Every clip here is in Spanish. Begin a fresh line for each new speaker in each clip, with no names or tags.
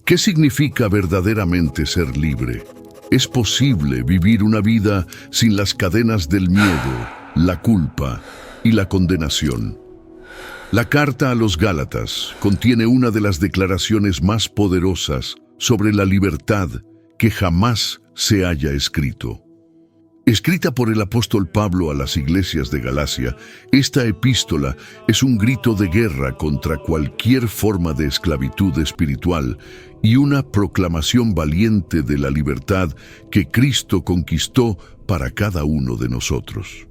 ¿Qué significa verdaderamente ser libre? ¿Es posible vivir una vida sin las cadenas del miedo, la culpa y la condenación? La carta a los Gálatas contiene una de las declaraciones más poderosas sobre la libertad que jamás se haya escrito. Escrita por el apóstol Pablo a las iglesias de Galacia, esta epístola es un grito de guerra contra cualquier forma de esclavitud espiritual y una proclamación valiente de la libertad que Cristo conquistó para cada uno de nosotros.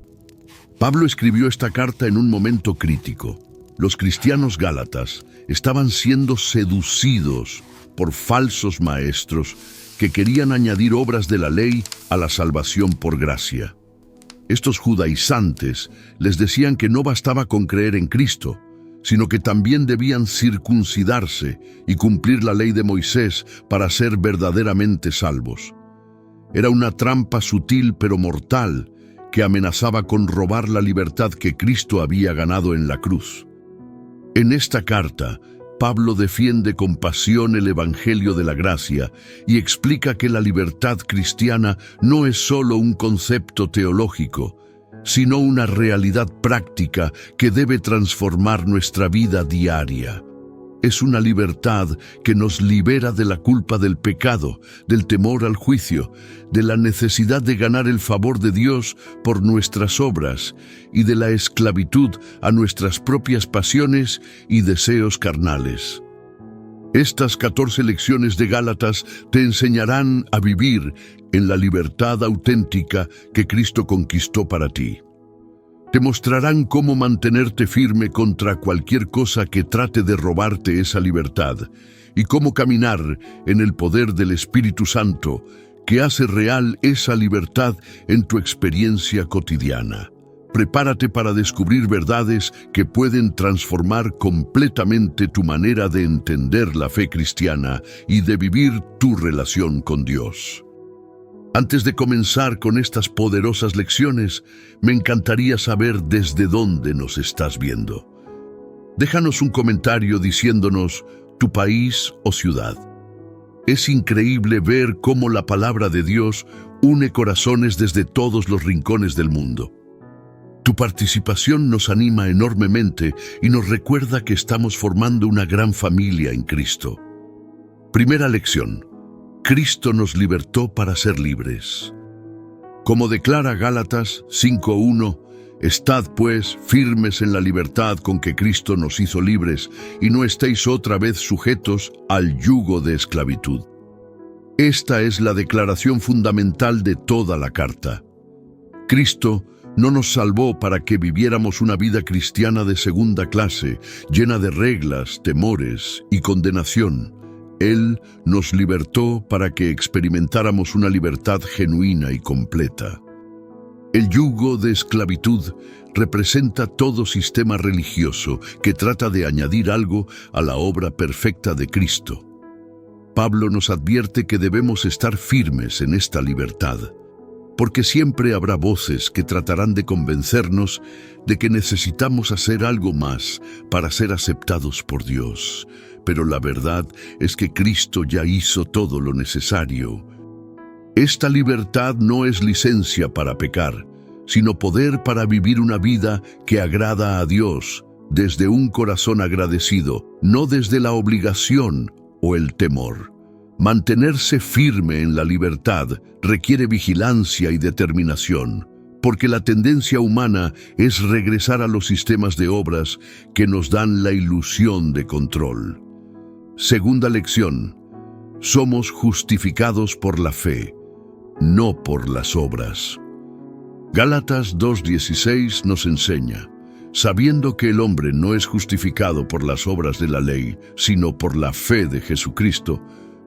Pablo escribió esta carta en un momento crítico. Los cristianos gálatas estaban siendo seducidos por falsos maestros que querían añadir obras de la ley a la salvación por gracia. Estos judaizantes les decían que no bastaba con creer en Cristo, sino que también debían circuncidarse y cumplir la ley de Moisés para ser verdaderamente salvos. Era una trampa sutil pero mortal que amenazaba con robar la libertad que Cristo había ganado en la cruz. En esta carta, Pablo defiende con pasión el Evangelio de la gracia y explica que la libertad cristiana no es solo un concepto teológico, sino una realidad práctica que debe transformar nuestra vida diaria. Es una libertad que nos libera de la culpa del pecado, del temor al juicio, de la necesidad de ganar el favor de Dios por nuestras obras y de la esclavitud a nuestras propias pasiones y deseos carnales. Estas 14 lecciones de Gálatas te enseñarán a vivir en la libertad auténtica que Cristo conquistó para ti. Te mostrarán cómo mantenerte firme contra cualquier cosa que trate de robarte esa libertad y cómo caminar en el poder del Espíritu Santo que hace real esa libertad en tu experiencia cotidiana. Prepárate para descubrir verdades que pueden transformar completamente tu manera de entender la fe cristiana y de vivir tu relación con Dios. Antes de comenzar con estas poderosas lecciones, me encantaría saber desde dónde nos estás viendo. Déjanos un comentario diciéndonos tu país o ciudad. Es increíble ver cómo la palabra de Dios une corazones desde todos los rincones del mundo. Tu participación nos anima enormemente y nos recuerda que estamos formando una gran familia en Cristo. Primera lección. Cristo nos libertó para ser libres. Como declara Gálatas 5:1, estad pues firmes en la libertad con que Cristo nos hizo libres y no estéis otra vez sujetos al yugo de esclavitud. Esta es la declaración fundamental de toda la carta. Cristo no nos salvó para que viviéramos una vida cristiana de segunda clase, llena de reglas, temores y condenación. Él nos libertó para que experimentáramos una libertad genuina y completa. El yugo de esclavitud representa todo sistema religioso que trata de añadir algo a la obra perfecta de Cristo. Pablo nos advierte que debemos estar firmes en esta libertad, porque siempre habrá voces que tratarán de convencernos de que necesitamos hacer algo más para ser aceptados por Dios. Pero la verdad es que Cristo ya hizo todo lo necesario. Esta libertad no es licencia para pecar, sino poder para vivir una vida que agrada a Dios, desde un corazón agradecido, no desde la obligación o el temor. Mantenerse firme en la libertad requiere vigilancia y determinación, porque la tendencia humana es regresar a los sistemas de obras que nos dan la ilusión de control. Segunda lección. Somos justificados por la fe, no por las obras. Gálatas 2:16 nos enseña, sabiendo que el hombre no es justificado por las obras de la ley, sino por la fe de Jesucristo,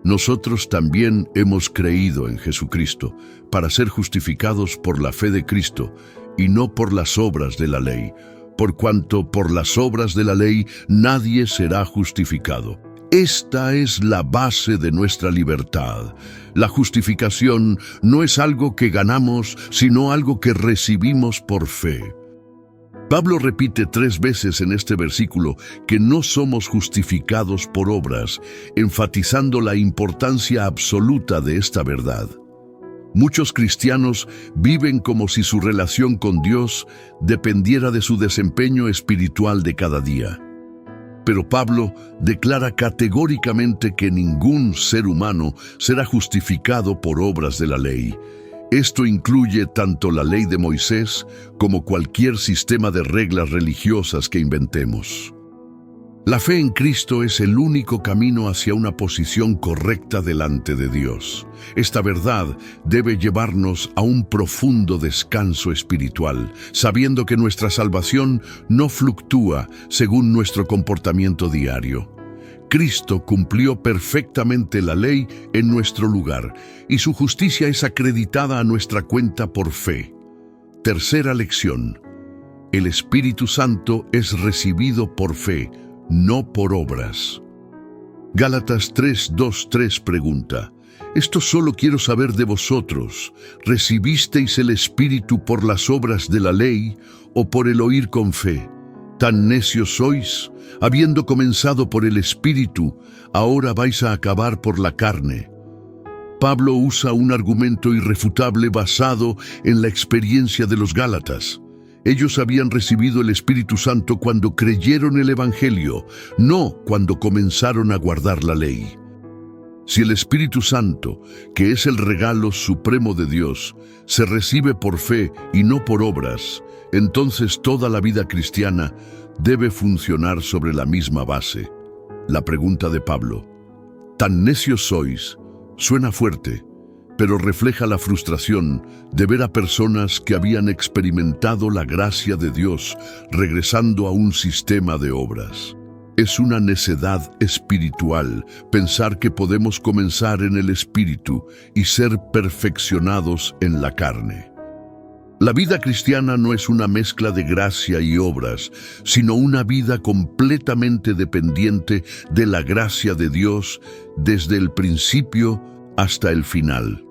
nosotros también hemos creído en Jesucristo para ser justificados por la fe de Cristo y no por las obras de la ley, por cuanto por las obras de la ley nadie será justificado. Esta es la base de nuestra libertad. La justificación no es algo que ganamos, sino algo que recibimos por fe. Pablo repite 3 veces en este versículo que no somos justificados por obras, enfatizando la importancia absoluta de esta verdad. Muchos cristianos viven como si su relación con Dios dependiera de su desempeño espiritual de cada día. Pero Pablo declara categóricamente que ningún ser humano será justificado por obras de la ley. Esto incluye tanto la ley de Moisés como cualquier sistema de reglas religiosas que inventemos. La fe en Cristo es el único camino hacia una posición correcta delante de Dios. Esta verdad debe llevarnos a un profundo descanso espiritual, sabiendo que nuestra salvación no fluctúa según nuestro comportamiento diario. Cristo cumplió perfectamente la ley en nuestro lugar y su justicia es acreditada a nuestra cuenta por fe. Tercera lección. El Espíritu Santo es recibido por fe, no por obras. Gálatas 3:2-3 pregunta: Esto solo quiero saber de vosotros, ¿recibisteis el Espíritu por las obras de la ley o por el oír con fe? ¿Tan necios sois? Habiendo comenzado por el Espíritu, ahora vais a acabar por la carne. Pablo usa un argumento irrefutable basado en la experiencia de los Gálatas. Ellos habían recibido el Espíritu Santo cuando creyeron el Evangelio, no cuando comenzaron a guardar la ley. Si el Espíritu Santo, que es el regalo supremo de Dios, se recibe por fe y no por obras, entonces toda la vida cristiana debe funcionar sobre la misma base. La pregunta de Pablo, ¿tan necios sois?, suena fuerte, pero refleja la frustración de ver a personas que habían experimentado la gracia de Dios regresando a un sistema de obras. Es una necedad espiritual pensar que podemos comenzar en el Espíritu y ser perfeccionados en la carne. La vida cristiana no es una mezcla de gracia y obras, sino una vida completamente dependiente de la gracia de Dios desde el principio hasta el final.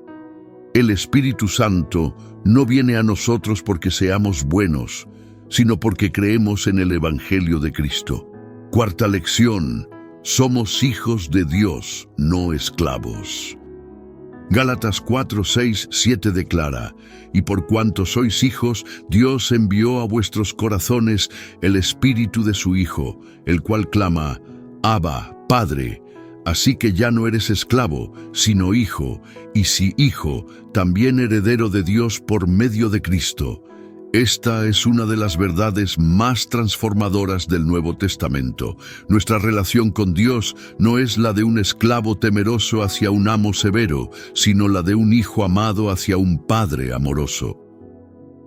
El Espíritu Santo no viene a nosotros porque seamos buenos, sino porque creemos en el Evangelio de Cristo. Cuarta lección: somos hijos de Dios, no esclavos. Gálatas 4:6-7 declara: Y por cuanto sois hijos, Dios envió a vuestros corazones el Espíritu de su Hijo, el cual clama: Abba, Padre. Así que ya no eres esclavo, sino hijo, y si hijo, también heredero de Dios por medio de Cristo. Esta es una de las verdades más transformadoras del Nuevo Testamento. Nuestra relación con Dios no es la de un esclavo temeroso hacia un amo severo, sino la de un hijo amado hacia un padre amoroso.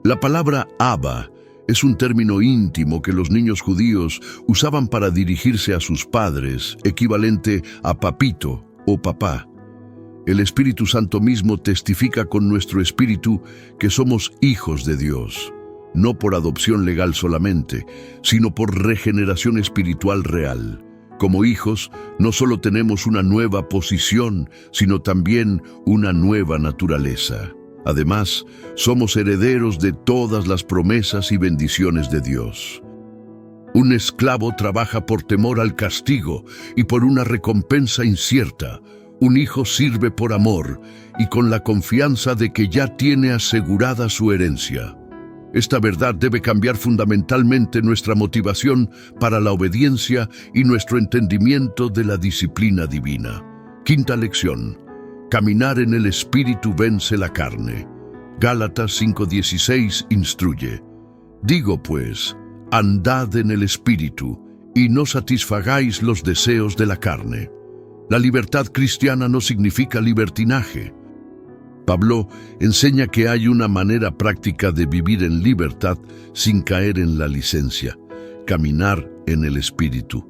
La palabra Abba es un término íntimo que los niños judíos usaban para dirigirse a sus padres, equivalente a papito o papá. El Espíritu Santo mismo testifica con nuestro espíritu que somos hijos de Dios, no por adopción legal solamente, sino por regeneración espiritual real. Como hijos, no solo tenemos una nueva posición, sino también una nueva naturaleza. Además, somos herederos de todas las promesas y bendiciones de Dios. Un esclavo trabaja por temor al castigo y por una recompensa incierta. Un hijo sirve por amor y con la confianza de que ya tiene asegurada su herencia. Esta verdad debe cambiar fundamentalmente nuestra motivación para la obediencia y nuestro entendimiento de la disciplina divina. Quinta lección: caminar en el Espíritu vence la carne. Gálatas 5:16 instruye: Digo pues, andad en el Espíritu, y no satisfagáis los deseos de la carne. La libertad cristiana no significa libertinaje. Pablo enseña que hay una manera práctica de vivir en libertad sin caer en la licencia: caminar en el Espíritu.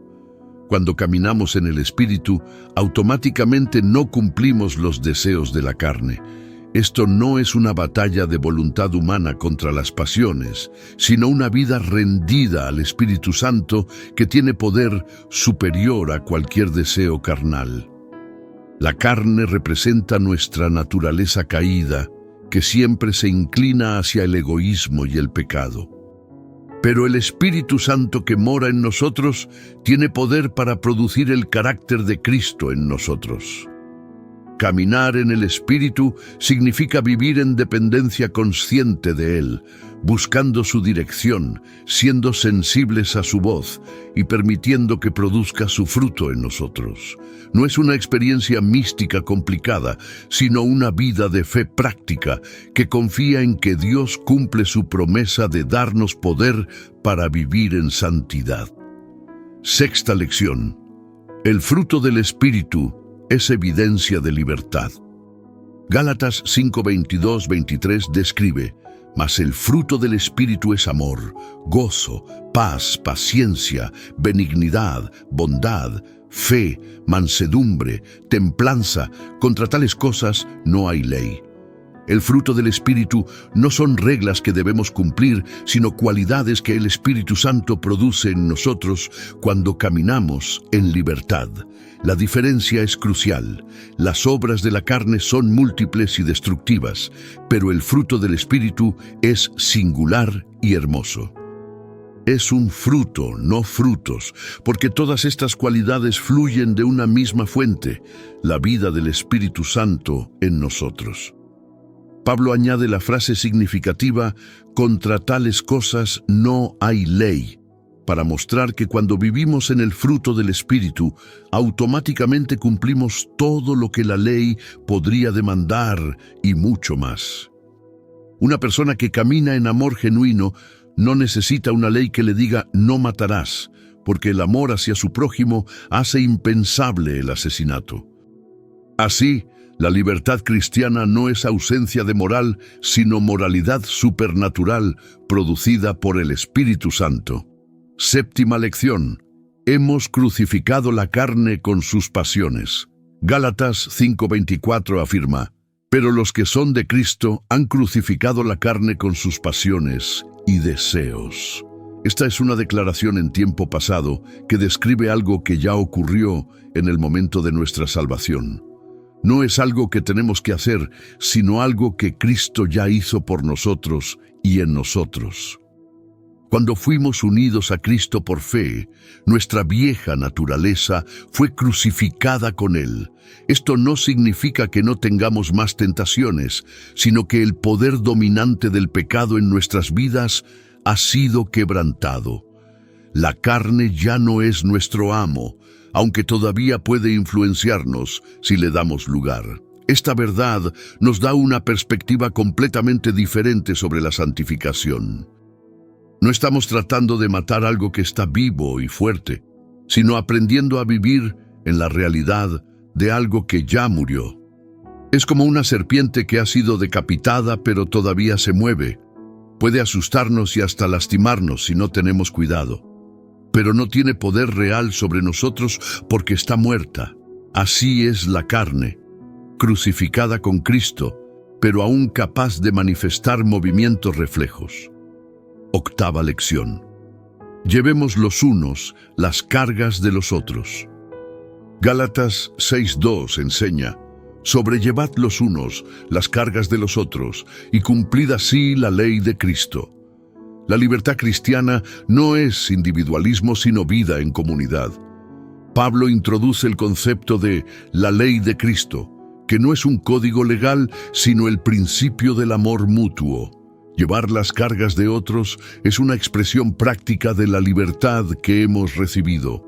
Cuando caminamos en el Espíritu, automáticamente no cumplimos los deseos de la carne. Esto no es una batalla de voluntad humana contra las pasiones, sino una vida rendida al Espíritu Santo que tiene poder superior a cualquier deseo carnal. La carne representa nuestra naturaleza caída, que siempre se inclina hacia el egoísmo y el pecado. Pero el Espíritu Santo que mora en nosotros tiene poder para producir el carácter de Cristo en nosotros. Caminar en el Espíritu significa vivir en dependencia consciente de Él, buscando su dirección, siendo sensibles a su voz y permitiendo que produzca su fruto en nosotros. No es una experiencia mística complicada, sino una vida de fe práctica que confía en que Dios cumple su promesa de darnos poder para vivir en santidad. Sexta lección. El fruto del Espíritu es evidencia de libertad. Gálatas 5:22-23 describe: mas el fruto del Espíritu es amor, gozo, paz, paciencia, benignidad, bondad, fe, mansedumbre, templanza. Contra tales cosas no hay ley. El fruto del Espíritu no son reglas que debemos cumplir, sino cualidades que el Espíritu Santo produce en nosotros cuando caminamos en libertad. La diferencia es crucial. Las obras de la carne son múltiples y destructivas, pero el fruto del Espíritu es singular y hermoso. Es un fruto, no frutos, porque todas estas cualidades fluyen de una misma fuente, la vida del Espíritu Santo en nosotros. Pablo añade la frase significativa: contra tales cosas no hay ley, para mostrar que cuando vivimos en el fruto del Espíritu, automáticamente cumplimos todo lo que la ley podría demandar y mucho más. Una persona que camina en amor genuino no necesita una ley que le diga no matarás, porque el amor hacia su prójimo hace impensable el asesinato. Así, la libertad cristiana no es ausencia de moral, sino moralidad supernatural producida por el Espíritu Santo. Séptima lección. Hemos crucificado la carne con sus pasiones. Gálatas 5:24 afirma: pero los que son de Cristo han crucificado la carne con sus pasiones y deseos. Esta es una declaración en tiempo pasado que describe algo que ya ocurrió en el momento de nuestra salvación. No es algo que tenemos que hacer, sino algo que Cristo ya hizo por nosotros y en nosotros. Cuando fuimos unidos a Cristo por fe, nuestra vieja naturaleza fue crucificada con Él. Esto no significa que no tengamos más tentaciones, sino que el poder dominante del pecado en nuestras vidas ha sido quebrantado. La carne ya no es nuestro amo, aunque todavía puede influenciarnos si le damos lugar. Esta verdad nos da una perspectiva completamente diferente sobre la santificación. No estamos tratando de matar algo que está vivo y fuerte, sino aprendiendo a vivir en la realidad de algo que ya murió. Es como una serpiente que ha sido decapitada pero todavía se mueve. Puede asustarnos y hasta lastimarnos si no tenemos cuidado, pero no tiene poder real sobre nosotros porque está muerta. Así es la carne, crucificada con Cristo, pero aún capaz de manifestar movimientos reflejos. Octava lección. Llevemos los unos las cargas de los otros. Gálatas 6:2 enseña: sobrellevad los unos las cargas de los otros y cumplid así la ley de Cristo. La libertad cristiana no es individualismo sino vida en comunidad. Pablo introduce el concepto de la ley de Cristo, que no es un código legal sino el principio del amor mutuo. Llevar las cargas de otros es una expresión práctica de la libertad que hemos recibido.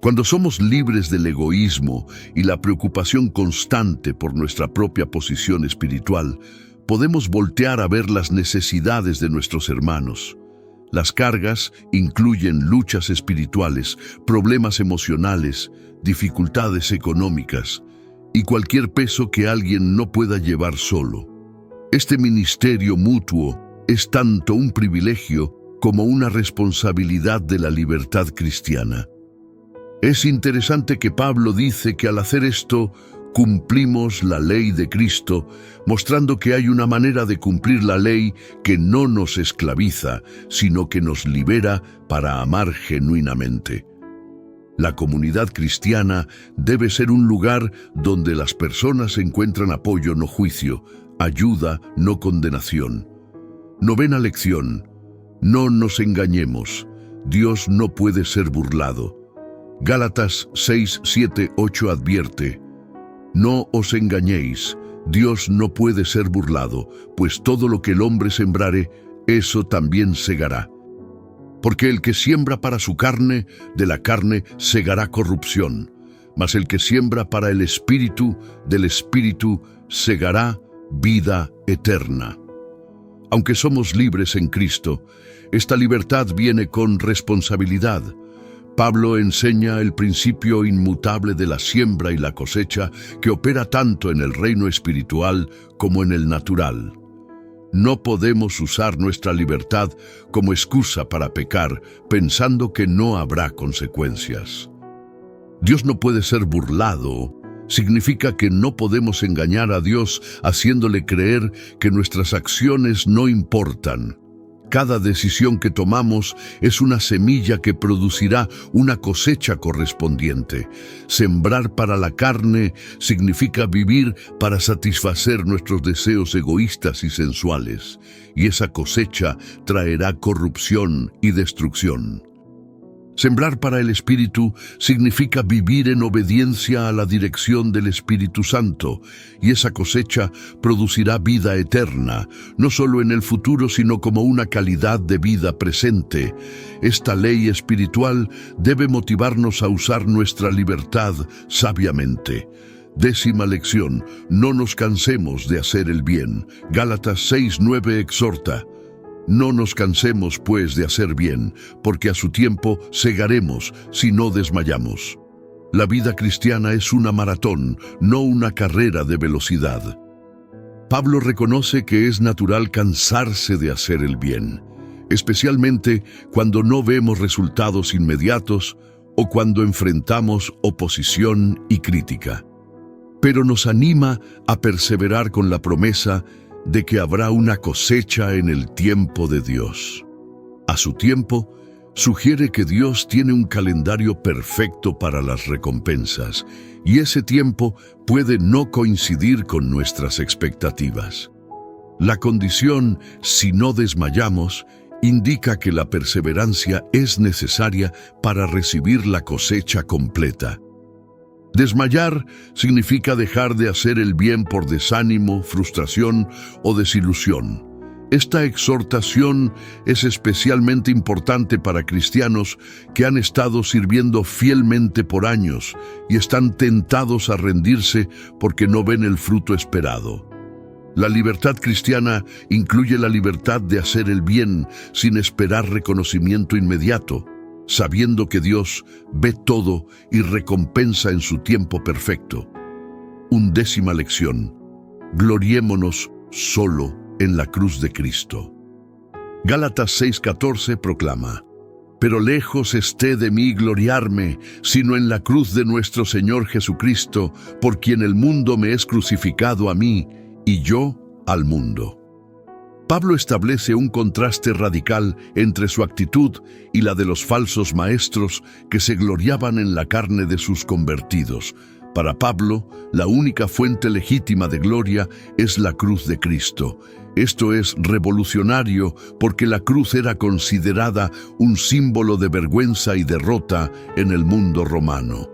Cuando somos libres del egoísmo y la preocupación constante por nuestra propia posición espiritual, podemos voltear a ver las necesidades de nuestros hermanos. Las cargas incluyen luchas espirituales, problemas emocionales, dificultades económicas y cualquier peso que alguien no pueda llevar solo. Este ministerio mutuo es tanto un privilegio como una responsabilidad de la libertad cristiana. Es interesante que Pablo dice que al hacer esto, cumplimos la ley de Cristo, mostrando que hay una manera de cumplir la ley que no nos esclaviza, sino que nos libera para amar genuinamente. La comunidad cristiana debe ser un lugar donde las personas encuentran apoyo, no juicio, ayuda, no condenación. Novena lección. No nos engañemos, Dios no puede ser burlado. Gálatas 6, 7, 8 advierte: no os engañéis, Dios no puede ser burlado, pues todo lo que el hombre sembrare, eso también segará. Porque el que siembra para su carne, de la carne segará corrupción, mas el que siembra para el Espíritu, del Espíritu segará vida eterna. Aunque somos libres en Cristo, esta libertad viene con responsabilidad. Pablo enseña el principio inmutable de la siembra y la cosecha que opera tanto en el reino espiritual como en el natural. No podemos usar nuestra libertad como excusa para pecar, pensando que no habrá consecuencias. Dios no puede ser burlado. Significa que no podemos engañar a Dios haciéndole creer que nuestras acciones no importan. Cada decisión que tomamos es una semilla que producirá una cosecha correspondiente. Sembrar para la carne significa vivir para satisfacer nuestros deseos egoístas y sensuales, y esa cosecha traerá corrupción y destrucción. Sembrar para el Espíritu significa vivir en obediencia a la dirección del Espíritu Santo, y esa cosecha producirá vida eterna, no solo en el futuro, sino como una calidad de vida presente. Esta ley espiritual debe motivarnos a usar nuestra libertad sabiamente. 10ª lección: no nos cansemos de hacer el bien. Gálatas 6:9 exhorta: no nos cansemos, pues, de hacer bien, porque a su tiempo segaremos si no desmayamos. La vida cristiana es una maratón, no una carrera de velocidad. Pablo reconoce que es natural cansarse de hacer el bien, especialmente cuando no vemos resultados inmediatos o cuando enfrentamos oposición y crítica. Pero nos anima a perseverar con la promesa de que habrá una cosecha en el tiempo de Dios. A su tiempo, sugiere que Dios tiene un calendario perfecto para las recompensas, y ese tiempo puede no coincidir con nuestras expectativas. La condición, si no desmayamos, indica que la perseverancia es necesaria para recibir la cosecha completa. Desmayar significa dejar de hacer el bien por desánimo, frustración o desilusión. Esta exhortación es especialmente importante para cristianos que han estado sirviendo fielmente por años y están tentados a rendirse porque no ven el fruto esperado. La libertad cristiana incluye la libertad de hacer el bien sin esperar reconocimiento inmediato, sabiendo que Dios ve todo y recompensa en su tiempo perfecto. 11ª lección: gloriémonos solo en la cruz de Cristo. Gálatas 6:14 proclama: pero lejos esté de mí gloriarme, sino en la cruz de nuestro Señor Jesucristo, por quien el mundo me es crucificado a mí, y yo al mundo. Pablo establece un contraste radical entre su actitud y la de los falsos maestros que se gloriaban en la carne de sus convertidos. Para Pablo, la única fuente legítima de gloria es la cruz de Cristo. Esto es revolucionario porque la cruz era considerada un símbolo de vergüenza y derrota en el mundo romano.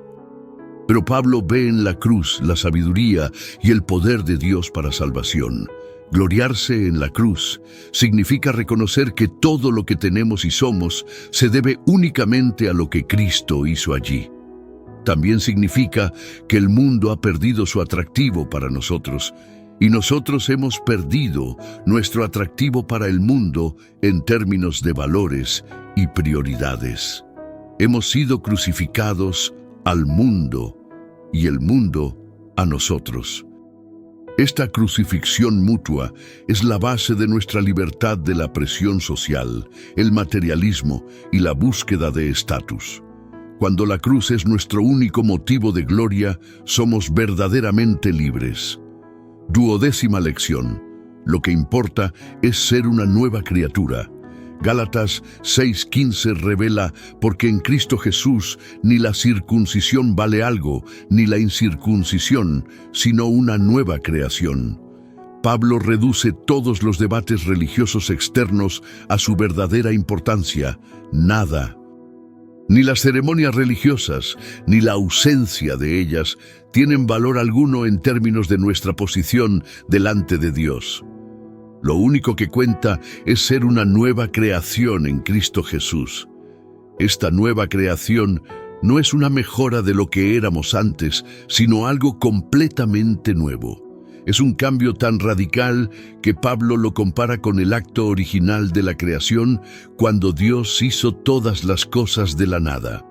Pero Pablo ve en la cruz la sabiduría y el poder de Dios para salvación. Gloriarse en la cruz significa reconocer que todo lo que tenemos y somos se debe únicamente a lo que Cristo hizo allí. También significa que el mundo ha perdido su atractivo para nosotros y nosotros hemos perdido nuestro atractivo para el mundo en términos de valores y prioridades. Hemos sido crucificados al mundo y el mundo a nosotros. Esta crucifixión mutua es la base de nuestra libertad de la presión social, el materialismo y la búsqueda de estatus. Cuando la cruz es nuestro único motivo de gloria, somos verdaderamente libres. 12ª lección: lo que importa es ser una nueva criatura. Gálatas 6:15 revela: porque en Cristo Jesús ni la circuncisión vale algo, ni la incircuncisión, sino una nueva creación. Pablo reduce todos los debates religiosos externos a su verdadera importancia: nada. Ni las ceremonias religiosas, ni la ausencia de ellas tienen valor alguno en términos de nuestra posición delante de Dios. Lo único que cuenta es ser una nueva creación en Cristo Jesús. Esta nueva creación no es una mejora de lo que éramos antes, sino algo completamente nuevo. Es un cambio tan radical que Pablo lo compara con el acto original de la creación, cuando Dios hizo todas las cosas de la nada.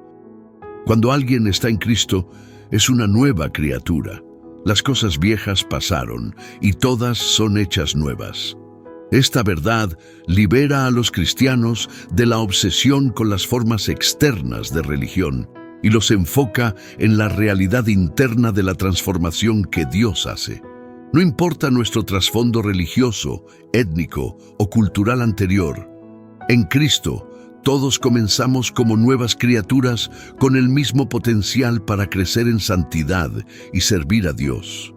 Cuando alguien está en Cristo, es una nueva criatura. Las cosas viejas pasaron y todas son hechas nuevas. Esta verdad libera a los cristianos de la obsesión con las formas externas de religión y los enfoca en la realidad interna de la transformación que Dios hace. No importa nuestro trasfondo religioso, étnico o cultural anterior. En Cristo, todos comenzamos como nuevas criaturas con el mismo potencial para crecer en santidad y servir a Dios.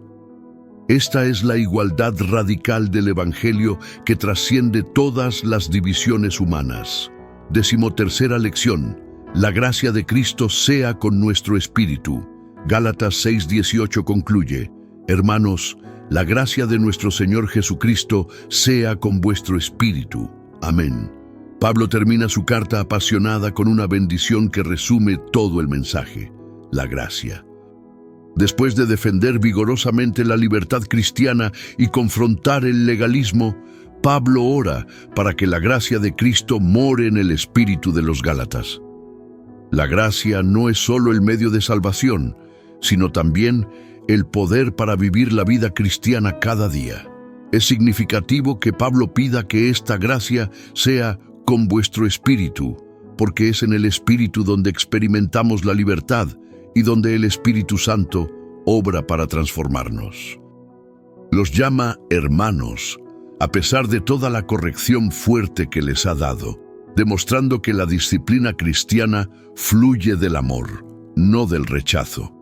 Esta es la igualdad radical del Evangelio que trasciende todas las divisiones humanas. 13ª lección: la gracia de Cristo sea con nuestro espíritu. Gálatas 6:18 concluye: Hermanos, la gracia de nuestro Señor Jesucristo sea con vuestro espíritu. Amén. Pablo termina su carta apasionada con una bendición que resume todo el mensaje: la gracia. Después de defender vigorosamente la libertad cristiana y confrontar el legalismo, Pablo ora para que la gracia de Cristo more en el espíritu de los Gálatas. La gracia no es solo el medio de salvación, sino también el poder para vivir la vida cristiana cada día. Es significativo que Pablo pida que esta gracia sea con vuestro espíritu, porque es en el espíritu donde experimentamos la libertad y donde el Espíritu Santo obra para transformarnos. Los llama hermanos, a pesar de toda la corrección fuerte que les ha dado, demostrando que la disciplina cristiana fluye del amor, no del rechazo.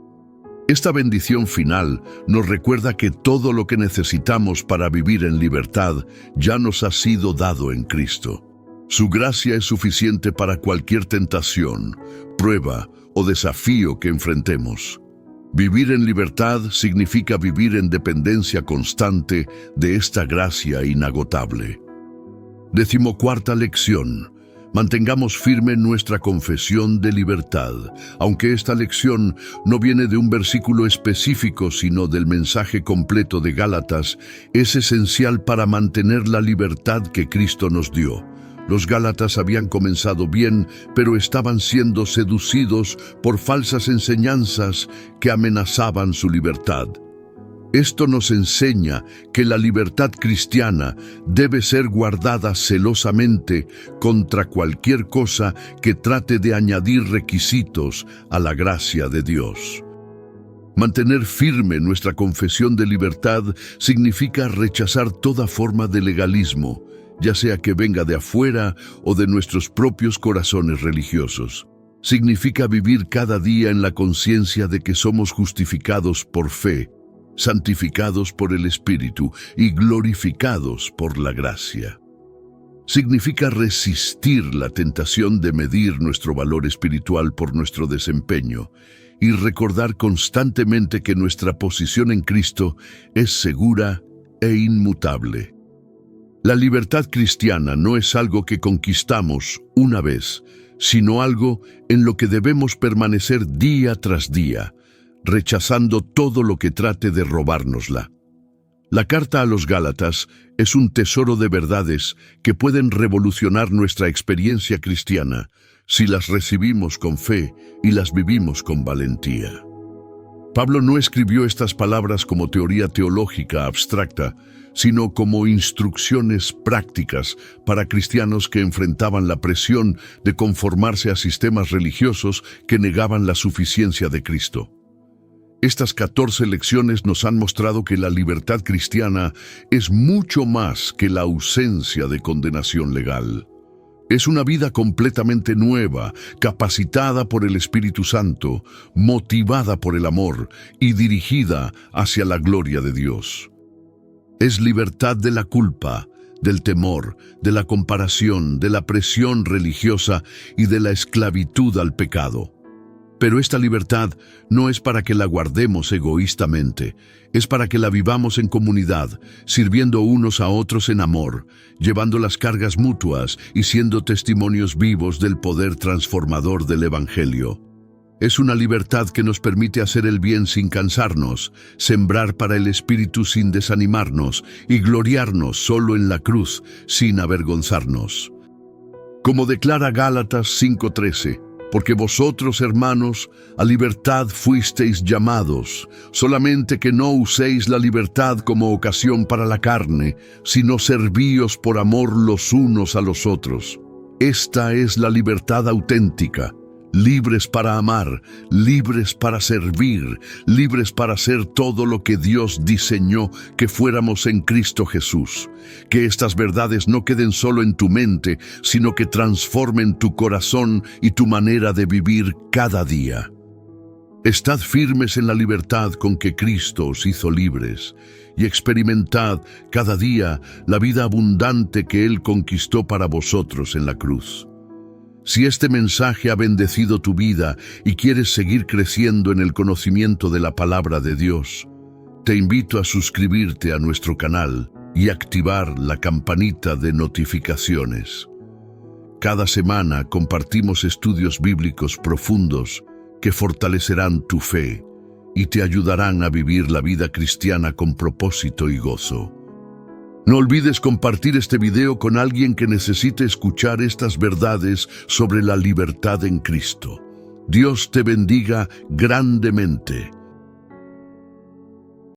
Esta bendición final nos recuerda que todo lo que necesitamos para vivir en libertad ya nos ha sido dado en Cristo. Su gracia es suficiente para cualquier tentación, prueba o desafío que enfrentemos. Vivir en libertad significa vivir en dependencia constante de esta gracia inagotable. 14ª lección: mantengamos firme nuestra confesión de libertad. Aunque esta lección no viene de un versículo específico, sino del mensaje completo de Gálatas, es esencial para mantener la libertad que Cristo nos dio. Los Gálatas habían comenzado bien, pero estaban siendo seducidos por falsas enseñanzas que amenazaban su libertad. Esto nos enseña que la libertad cristiana debe ser guardada celosamente contra cualquier cosa que trate de añadir requisitos a la gracia de Dios. Mantener firme nuestra confesión de libertad significa rechazar toda forma de legalismo, ya sea que venga de afuera o de nuestros propios corazones religiosos. Significa vivir cada día en la conciencia de que somos justificados por fe, santificados por el Espíritu y glorificados por la gracia. Significa resistir la tentación de medir nuestro valor espiritual por nuestro desempeño y recordar constantemente que nuestra posición en Cristo es segura e inmutable. La libertad cristiana no es algo que conquistamos una vez, sino algo en lo que debemos permanecer día tras día, rechazando todo lo que trate de robárnosla. La carta a los Gálatas es un tesoro de verdades que pueden revolucionar nuestra experiencia cristiana si las recibimos con fe y las vivimos con valentía. Pablo no escribió estas palabras como teoría teológica abstracta, sino como instrucciones prácticas para cristianos que enfrentaban la presión de conformarse a sistemas religiosos que negaban la suficiencia de Cristo. Estas 14 lecciones nos han mostrado que la libertad cristiana es mucho más que la ausencia de condenación legal. Es una vida completamente nueva, capacitada por el Espíritu Santo, motivada por el amor y dirigida hacia la gloria de Dios. Es libertad de la culpa, del temor, de la comparación, de la presión religiosa y de la esclavitud al pecado. Pero esta libertad no es para que la guardemos egoístamente, es para que la vivamos en comunidad, sirviendo unos a otros en amor, llevando las cargas mutuas y siendo testimonios vivos del poder transformador del Evangelio. Es una libertad que nos permite hacer el bien sin cansarnos, sembrar para el Espíritu sin desanimarnos y gloriarnos solo en la cruz sin avergonzarnos. Como declara Gálatas 5:13, porque vosotros, hermanos, a libertad fuisteis llamados, solamente que no uséis la libertad como ocasión para la carne, sino servíos por amor los unos a los otros. Esta es la libertad auténtica. Libres para amar, libres para servir, libres para hacer todo lo que Dios diseñó que fuéramos en Cristo Jesús. Que estas verdades no queden solo en tu mente, sino que transformen tu corazón y tu manera de vivir cada día. Estad firmes en la libertad con que Cristo os hizo libres, y experimentad cada día la vida abundante que Él conquistó para vosotros en la cruz. Si este mensaje ha bendecido tu vida y quieres seguir creciendo en el conocimiento de la palabra de Dios, te invito a suscribirte a nuestro canal y activar la campanita de notificaciones. Cada semana compartimos estudios bíblicos profundos que fortalecerán tu fe y te ayudarán a vivir la vida cristiana con propósito y gozo. No olvides compartir este video con alguien que necesite escuchar estas verdades sobre la libertad en Cristo. Dios te bendiga grandemente.